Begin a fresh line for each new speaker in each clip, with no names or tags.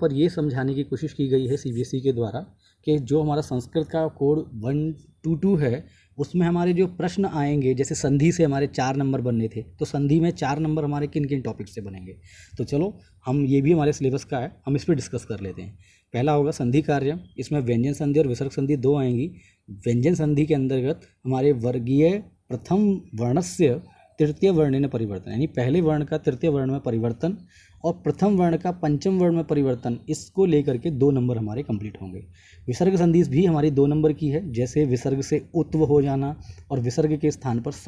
पर ये समझाने की कोशिश की गई है सीबीएसई के द्वारा कि जो हमारा संस्कृत का कोड 122 है उसमें हमारे जो प्रश्न आएंगे, जैसे संधि से हमारे 4 नंबर बनने थे, तो संधि में 4 नंबर हमारे किन किन टॉपिक से बनेंगे। तो चलो हम ये भी हमारे सिलेबस का है, हम इस पर डिस्कस कर लेते हैं। पहला होगा संधि कार्य, इसमें व्यंजन संधि और विसर्ग संधि 2 आएंगी। व्यंजन संधि के अंतर्गत हमारे वर्गीय प्रथम वर्णस्य तृतीय वर्णेन परिवर्तन, यानी पहले वर्ण का तृतीय वर्ण में परिवर्तन और प्रथम वर्ण का पंचम वर्ण में परिवर्तन, इसको लेकर के 2 नंबर हमारे कंप्लीट होंगे। विसर्ग संधि भी हमारी 2 नंबर की है, जैसे विसर्ग से उत्व हो जाना और विसर्ग के स्थान पर स,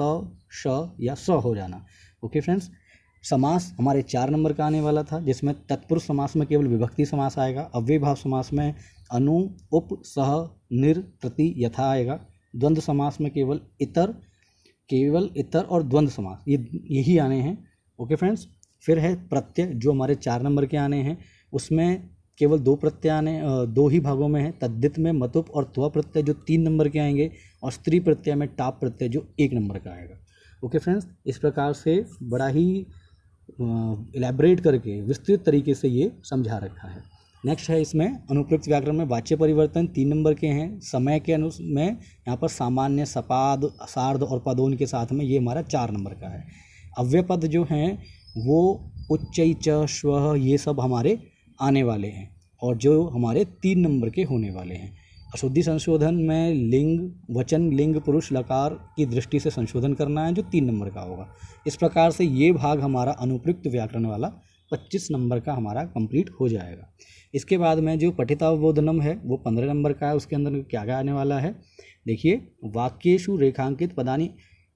श या स हो जाना। Okay friends. समास हमारे 4 नंबर का आने वाला था, जिसमें तत्पुरुष समास में केवल विभक्ति समास आएगा, अव्ययभाव समास में अनु, उप, सह, निर, प्रति, यथा आएगा। द्वंद्व समास में केवल इतर और द्वंद्व समास यही आने हैं। Okay friends. फिर है प्रत्यय, जो हमारे 4 नंबर के आने हैं, उसमें केवल 2 प्रत्यय आने 2 ही भागों में है। तद्धित में मतुप और त्व प्रत्यय जो 3 नंबर के आएंगे, और स्त्री प्रत्यय में टाप प्रत्यय जो 1 नंबर का आएगा। Okay friends. इस प्रकार से बड़ा ही इलेबरेट करके विस्तृत तरीके से ये समझा रखा है। नेक्स्ट है इसमें अनुप्रयुक्त व्याकरण में वाच्य परिवर्तन 3 नंबर के हैं। समय के में यहाँ पर सामान्य, सपाद, सार्ध और पदोन के साथ में ये हमारा 4 नंबर का है। अव्यय पद जो हैं वो उच्चई, च, श्व, ये सब हमारे आने वाले हैं और जो हमारे 3 नंबर के होने वाले हैं। अशुद्धि संशोधन में लिंग, वचन, लिंग, पुरुष, लकार की दृष्टि से संशोधन करना है, जो 3 नंबर का होगा। इस प्रकार से ये भाग हमारा अनुप्रयुक्त व्याकरण वाला 25 नंबर का हमारा कंप्लीट हो जाएगा। इसके बाद में जो पठितावबोधनम है वो 15 नंबर का है। उसके अंदर क्या क्या आने वाला है देखिए। वाक्येषु रेखांकित पदानि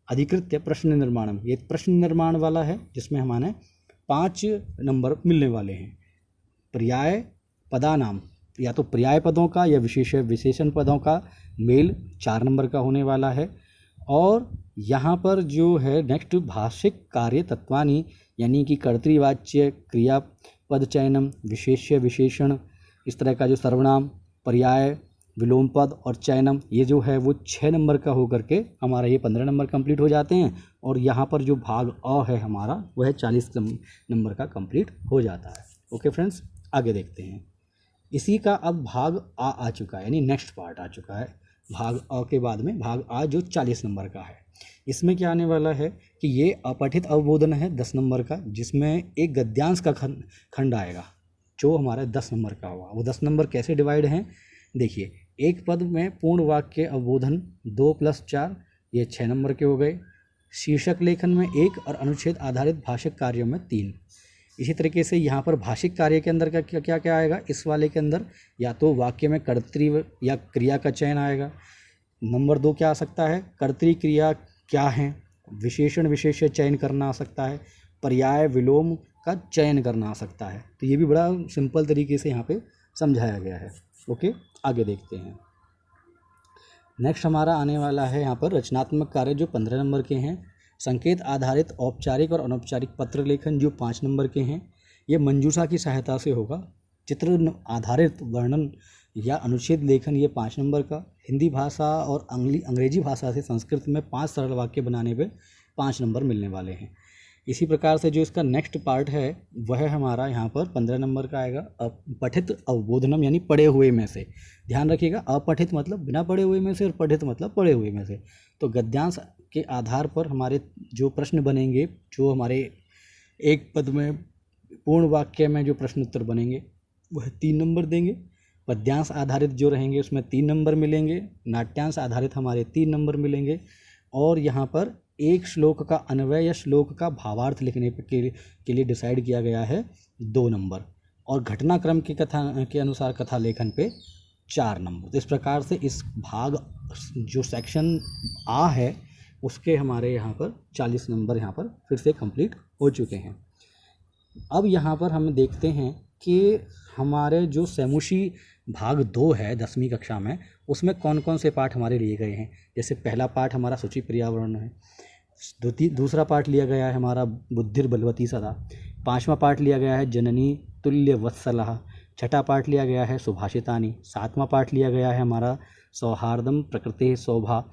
अधिकृत्य प्रश्न निर्माणम, ये प्रश्न निर्माण वाला है, जिसमें हमारे 5 नंबर मिलने वाले हैं। पर्याय पदानाम, या तो पर्याय पदों का या विशेषण पदों का मेल 4 नंबर का होने वाला है। और यहाँ पर जो है नेक्स्ट भाषिक कार्य तत्वानि, यानी कि कर्तृवाच्य, क्रियापद चयनम, विशेष्य, विशेषण, इस तरह का जो सर्वनाम, पर्याय, विलोम पद और चयनम, ये जो है वो 6 नंबर का होकर के हमारा ये 15 नंबर कंप्लीट हो जाते हैं। और यहाँ पर जो भाग अ है हमारा वह 40 नंबर का कंप्लीट हो जाता है। ओके फ्रेंड्स, आगे देखते हैं। इसी का अब भाग आ चुका है, यानी नेक्स्ट पार्ट आ चुका है। भाग अ के बाद में भाग आ जो 40 नंबर का है। इसमें क्या आने वाला है कि ये अपठित अवबोधन है 10 नंबर का, जिसमें एक गद्यांश का खंड आएगा जो हमारा 10 नंबर का होगा। वो 10 नंबर कैसे डिवाइड हैं देखिए। एक पद में पूर्ण वाक्य अवबोधन 2 + 4, ये 6 नंबर के हो गए। शीर्षक लेखन में 1 और अनुच्छेद आधारित भाषिक कार्यों में 3। इसी तरीके से यहाँ पर भाषिक कार्य के अंदर का क्या क्या आएगा, इस वाले के अंदर या तो वाक्य में कर्तृ या क्रिया का चयन आएगा। नंबर 2 क्या आ सकता है, कर्तृ क्रिया क्या है, विशेषण विशेष्य चयन करना आ सकता है, पर्याय विलोम का चयन करना आ सकता है। तो ये भी बड़ा सिंपल तरीके से यहाँ पे समझाया गया है। ओके, आगे देखते हैं। नेक्स्ट हमारा आने वाला है यहाँ पर रचनात्मक कार्य जो 15 नंबर के हैं। संकेत आधारित औपचारिक और अनौपचारिक पत्र लेखन जो 5 नंबर के हैं, ये मंजूषा की सहायता से होगा। चित्र आधारित वर्णन या अनुच्छेद लेखन ये 5 नंबर का। हिंदी भाषा और अंग्रेजी भाषा से संस्कृत में 5 सरल वाक्य बनाने पे 5 नंबर मिलने वाले हैं। इसी प्रकार से जो इसका नेक्स्ट पार्ट है वह हमारा यहाँ पर 15 नंबर का आएगा। अपठित अवबोधनम, यानी पढ़े हुए में से। ध्यान रखिएगा, अपठित मतलब बिना पढ़े हुए में से और पठित मतलब पढ़े हुए में से। तो गद्यांश के आधार पर हमारे जो प्रश्न बनेंगे, जो हमारे एक पद में पूर्ण वाक्य में जो प्रश्न उत्तर बनेंगे वह 3 नंबर देंगे। पद्यांश आधारित जो रहेंगे उसमें 3 नंबर मिलेंगे। नाट्यांश आधारित हमारे 3 नंबर मिलेंगे। और यहाँ पर एक श्लोक का अन्वय या श्लोक का भावार्थ लिखने के लिए डिसाइड किया गया है 2 नंबर। और घटनाक्रम की कथा के अनुसार कथा लेखन पे 4 नंबर। तो इस प्रकार से इस भाग जो सेक्शन आ है उसके हमारे यहाँ पर 40 नंबर यहाँ पर फिर से कंप्लीट हो चुके हैं। अब यहाँ पर हम देखते हैं कि हमारे जो सैमुशी भाग 2 है 10वीं कक्षा में, उसमें कौन कौन से पाठ हमारे लिए गए हैं। जैसे पहला पाठ हमारा सूची पर्यावरण है, दूसरा पाठ लिया गया है हमारा बुद्धिर बलवती सदा, 5वां पाठ लिया गया है जननी तुल्य वत्सलः, छठा पाठ लिया गया है सुभाषितानि, 7वां पाठ लिया गया है हमारा सौहार्दम प्रकृति शोभा,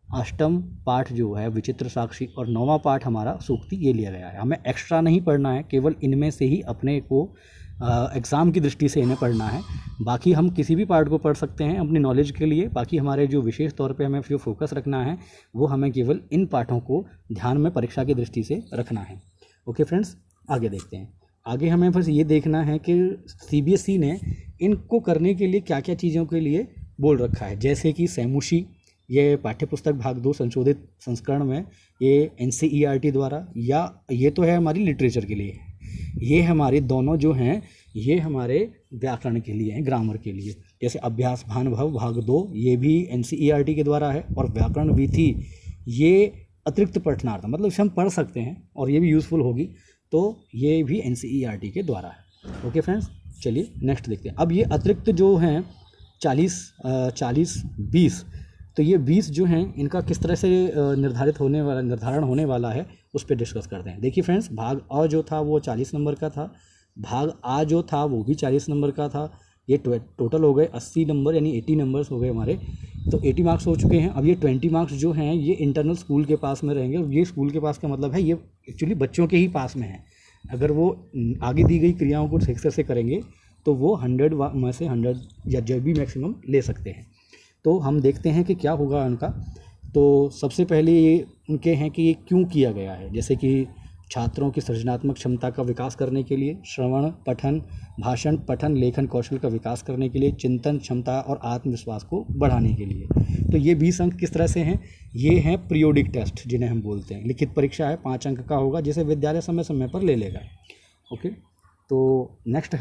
8वां पाठ जो है विचित्र साक्षी, और 9वां पाठ हमारा सूक्ति ये लिया गया है। हमें एक्स्ट्रा नहीं पढ़ना है, केवल इनमें से ही अपने को एग्ज़ाम की दृष्टि से इन्हें पढ़ना है। बाकी हम किसी भी पार्ट को पढ़ सकते हैं अपनी नॉलेज के लिए। बाकी हमारे जो विशेष तौर पे हमें जो फोकस रखना है वो हमें केवल इन पाठों को ध्यान में परीक्षा की दृष्टि से रखना है। ओके फ्रेंड्स, आगे देखते हैं। आगे हमें बस ये देखना है कि CBSE ने इनको करने के लिए क्या क्या चीज़ों के लिए बोल रखा है। जैसे कि सैमुशी, ये पाठ्यपुस्तक भाग 2 संशोधित संस्करण में ये NCERT द्वारा, या ये तो है हमारी लिटरेचर के लिए, ये हमारे दोनों जो हैं ये हमारे व्याकरण के लिए हैं, ग्रामर के लिए। जैसे अभ्यास भानुभव भाग 2 ये भी NCERT के द्वारा है, और व्याकरण वीथी ये अतिरिक्त पठनार्थ, मतलब इसे हम पढ़ सकते हैं और ये भी यूज़फुल होगी, तो ये भी NCERT के द्वारा है। ओके फ्रेंड्स, चलिए नेक्स्ट देखते हैं। अब ये अतिरिक्त जो हैं 40-20, तो ये 20 जो हैं इनका किस तरह से निर्धारण होने वाला है उस पर डिस्कस करते हैं। देखिए फ्रेंड्स, भाग अ जो था वो 40 नंबर का था, भाग आ जो था वो भी 40 नंबर का था। ये टोटल हो गए 80 नंबर, यानी 80 नंबर्स हो गए हमारे, तो 80 मार्क्स हो चुके हैं। अब ये 20 मार्क्स जो हैं ये इंटरनल स्कूल के पास में रहेंगे। ये स्कूल के पास का मतलब है ये एक्चुअली बच्चों के ही पास में है। अगर वो आगे दी गई क्रियाओं को ठीक से करेंगे तो वो 100 में से 100 या जो भी मैक्सिमम ले सकते हैं। तो हम देखते हैं कि क्या होगा उनका। तो सबसे पहले ये उनके हैं कि ये क्यों किया गया है। जैसे कि छात्रों की सृजनात्मक क्षमता का विकास करने के लिए, श्रवण पठन भाषण पठन लेखन कौशल का विकास करने के लिए, चिंतन क्षमता और आत्मविश्वास को बढ़ाने के लिए। तो ये 20 अंक किस तरह से हैं, ये हैं पीरियोडिक टेस्ट जिन्हें हम बोलते हैं। लिखित परीक्षा है 5 अंक का होगा, जिसे विद्यालय समय समय पर ले लेगा। ओके, तो नेक्स्ट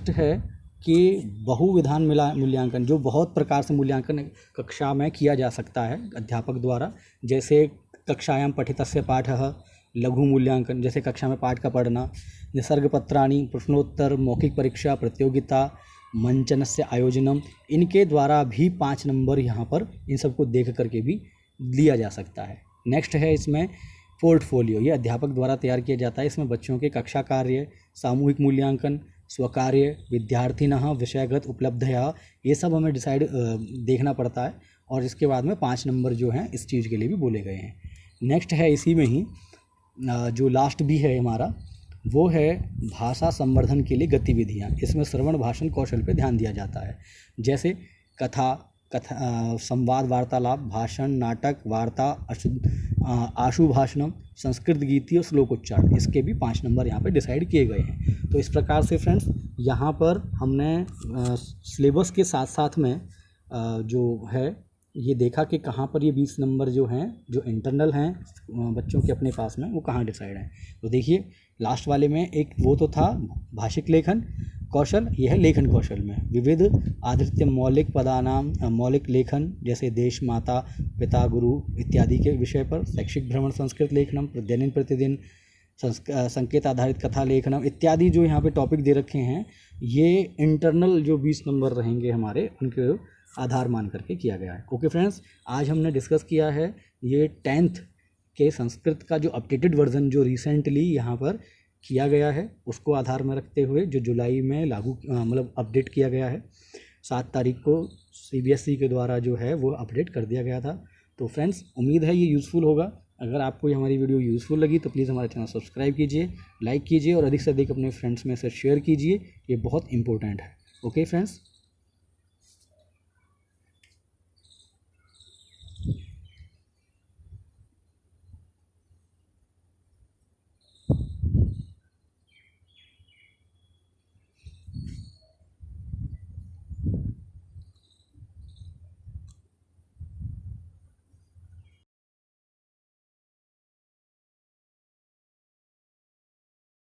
है कि बहुविधान मूल्यांकन, जो बहुत प्रकार से मूल्यांकन कक्षा में किया जा सकता है अध्यापक द्वारा। जैसे कक्षायां पठितस्य पाठः, लघु मूल्यांकन जैसे कक्षा में पाठ का पढ़ना, निसर्गपत्राणि, प्रश्नोत्तर, मौखिक परीक्षा, प्रतियोगिता, मंचनस्य आयोजनम, इनके द्वारा भी 5 नंबर यहाँ पर इन सबको देख करके भी लिया जा सकता है। नेक्स्ट है इसमें पोर्टफोलियो, ये अध्यापक द्वारा तैयार किया जाता है। इसमें बच्चों के कक्षा कार्य, सामूहिक मूल्यांकन, स्वकार्य, विद्यार्थिनः विषयगत उपलब्धियाँ, ये सब हमें देखना पड़ता है। और इसके बाद में 5 नंबर जो हैं इस चीज़ के लिए भी बोले गए हैं। नेक्स्ट है इसी में ही जो लास्ट भी है हमारा, वो है भाषा संवर्धन के लिए गतिविधियाँ। इसमें श्रवण भाषण कौशल पे ध्यान दिया जाता है। जैसे संवाद, वार्तालाप, भाषण, नाटक, वार्ता, आशु भाषणम, संस्कृत गीति और श्लोकोच्चारण, इसके भी 5 नंबर यहाँ पे डिसाइड किए गए हैं। तो इस प्रकार से फ्रेंड्स यहाँ पर हमने सिलेबस के साथ साथ में जो है ये देखा कि कहाँ पर ये 20 नंबर जो हैं जो इंटरनल हैं बच्चों के अपने पास में, वो कहाँ डिसाइड हैं। तो देखिए लास्ट वाले में एक वो तो था भाषिक लेखन कौशल, यह है लेखन कौशल में विविध आधृत्य मौलिक पदानाम, मौलिक लेखन जैसे देश, माता, पिता, गुरु इत्यादि के विषय पर, शैक्षिक भ्रमण, संस्कृत लेखनम, दैनिक प्रतिदिन संकेत आधारित कथा लेखनम इत्यादि जो यहाँ पे टॉपिक दे रखे हैं, ये इंटरनल जो 20 नंबर रहेंगे हमारे, उनके आधार मान करके किया गया है। ओके फ्रेंड्स, आज हमने डिस्कस किया है ये 10th के संस्कृत का जो अपडेटेड वर्जन जो रिसेंटली यहाँ पर किया गया है, उसको आधार में रखते हुए जो जुलाई में मतलब अपडेट किया गया है। 7 तारीख को CBSE के द्वारा जो है वो अपडेट कर दिया गया था। तो फ्रेंड्स उम्मीद है ये यूज़फुल होगा। अगर आपको ये हमारी वीडियो यूज़फुल लगी तो प्लीज़ हमारे चैनल सब्सक्राइब कीजिए, लाइक कीजिए और अधिक से अधिक अपने फ्रेंड्स में से शेयर कीजिए। ये बहुत इंपॉर्टेंट है। Okay friends.